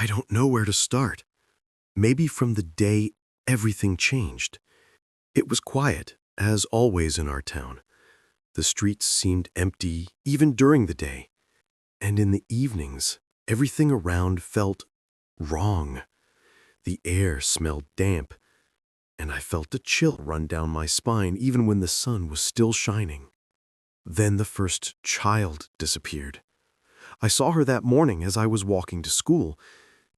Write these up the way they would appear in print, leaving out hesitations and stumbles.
I don't know where to start. Maybe from the day everything changed. It was quiet, as always in our town. The streets seemed empty even during the day. And in the evenings, everything around felt wrong. The air smelled damp, and I felt a chill run down my spine even when the sun was still shining. Then the first child disappeared. I saw her that morning as I was walking to school.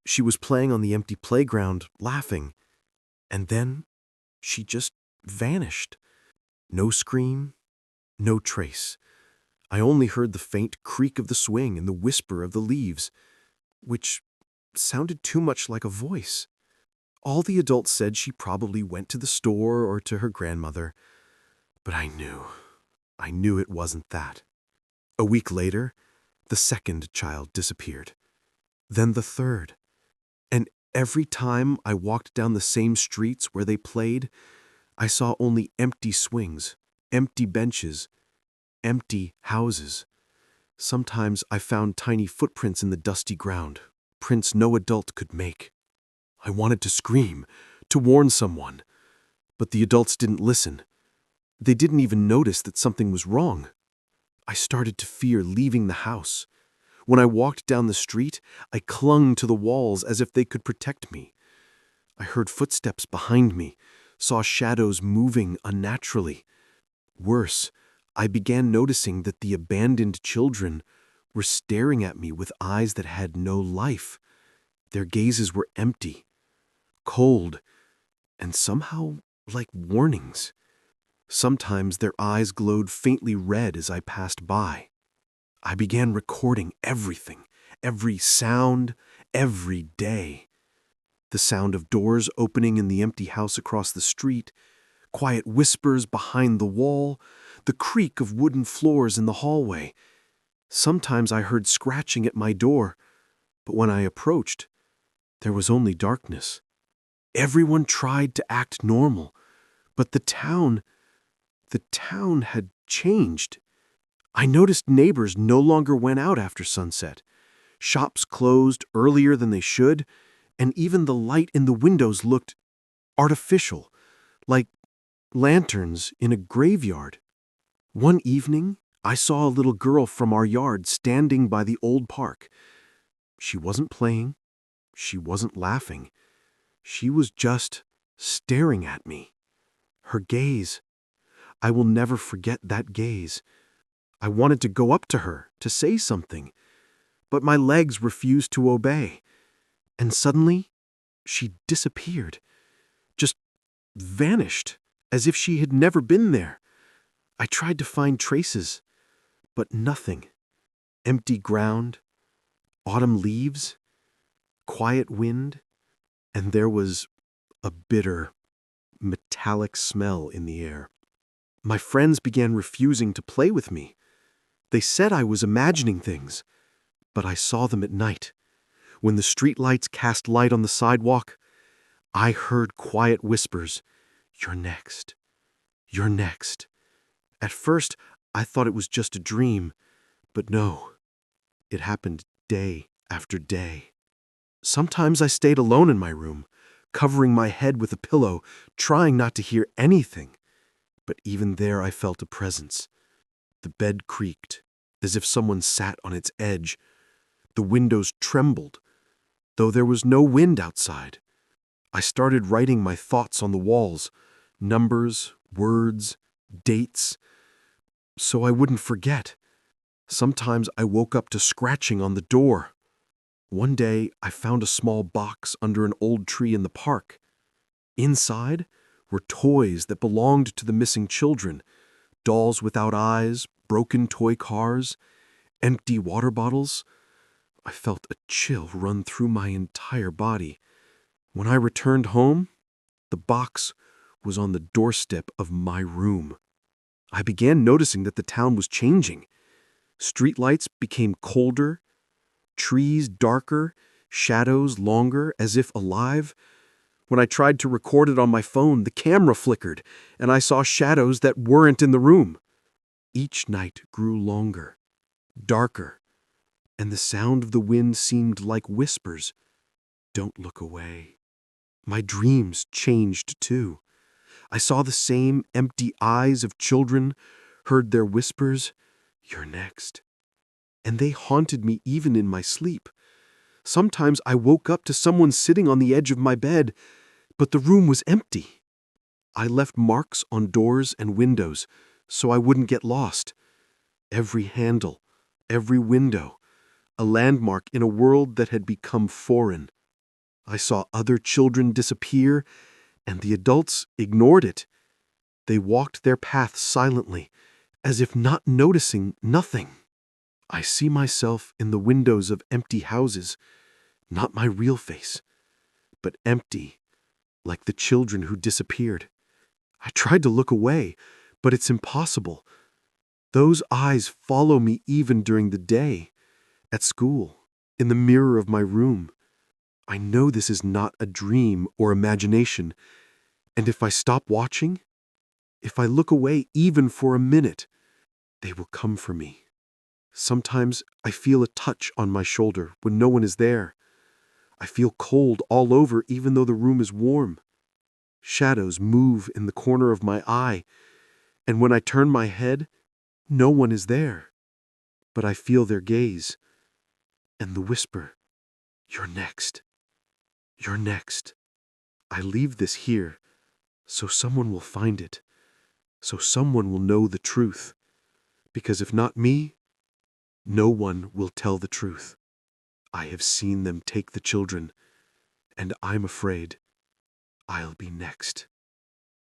She was playing on the empty playground, laughing. And then she just vanished. No scream, no trace. I only heard the faint creak of the swing and the whisper of the leaves, which sounded too much like a voice. All the adults said she probably went to the store or to her grandmother, but I knew it wasn't that. A week later, the second child disappeared. Then the third. And every time I walked down the same streets where they played, I saw only empty swings, empty benches, empty houses. Sometimes I found tiny footprints in the dusty ground, prints no adult could make. I wanted to scream, to warn someone, but the adults didn't listen. They didn't even notice that something was wrong. I started to fear leaving the house. When I walked down the street, I clung to the walls as if they could protect me. I heard footsteps behind me, saw shadows moving unnaturally. Worse, I began noticing that the abandoned children were staring at me with eyes that had no life. Their gazes were empty, cold, and somehow like warnings. Sometimes their eyes glowed faintly red as I passed by. I began recording everything, every sound, every day. The sound of doors opening in the empty house across the street, quiet whispers behind the wall, the creak of wooden floors in the hallway. Sometimes I heard scratching at my door, but when I approached, there was only darkness. Everyone tried to act normal, but the town had changed. I noticed neighbors no longer went out after sunset. Shops closed earlier than they should, and even the light in the windows looked artificial, like lanterns in a graveyard. One evening, I saw a little girl from our yard standing by the old park. She wasn't playing. She wasn't laughing. She was just staring at me. Her gaze. I will never forget that gaze. I wanted to go up to her, to say something, but my legs refused to obey. And suddenly, she disappeared. Just vanished, as if she had never been there. I tried to find traces, but nothing. Empty ground, autumn leaves, quiet wind, and there was a bitter, metallic smell in the air. My friends began refusing to play with me. They said I was imagining things, but I saw them at night. When the streetlights cast light on the sidewalk, I heard quiet whispers, "You're next. You're next." At first, I thought it was just a dream, but no, it happened day after day. Sometimes I stayed alone in my room, covering my head with a pillow, trying not to hear anything. But even there I felt a presence. The bed creaked, as if someone sat on its edge. The windows trembled, though there was no wind outside. I started writing my thoughts on the walls, numbers, words, dates, so I wouldn't forget. Sometimes I woke up to scratching on the door. One day, I found a small box under an old tree in the park. Inside were toys that belonged to the missing children, dolls without eyes, broken toy cars, empty water bottles. I felt a chill run through my entire body. When I returned home, the box was on the doorstep of my room. I began noticing that the town was changing. Streetlights became colder, trees darker, shadows longer, as if alive. When I tried to record it on my phone, the camera flickered, and I saw shadows that weren't in the room. Each night grew longer, darker, and the sound of the wind seemed like whispers. Don't look away. My dreams changed too. I saw the same empty eyes of children, heard their whispers, "You're next." And they haunted me even in my sleep. Sometimes I woke up to someone sitting on the edge of my bed, but the room was empty. I left marks on doors and windows so I wouldn't get lost. Every handle, every window, a landmark in a world that had become foreign. I saw other children disappear, and the adults ignored it. They walked their path silently, as if not noticing nothing. I see myself in the windows of empty houses, not my real face, but empty, like the children who disappeared. I tried to look away, but it's impossible. Those eyes follow me even during the day, at school, in the mirror of my room. I know this is not a dream or imagination, and if I stop watching, if I look away even for a minute, they will come for me. Sometimes I feel a touch on my shoulder when no one is there. I feel cold all over even though the room is warm. Shadows move in the corner of my eye, and when I turn my head, no one is there. But I feel their gaze, and the whisper, "You're next. You're next." I leave this here, so someone will find it, so someone will know the truth. Because if not me, no one will tell the truth. I have seen them take the children, and I'm afraid I'll be next.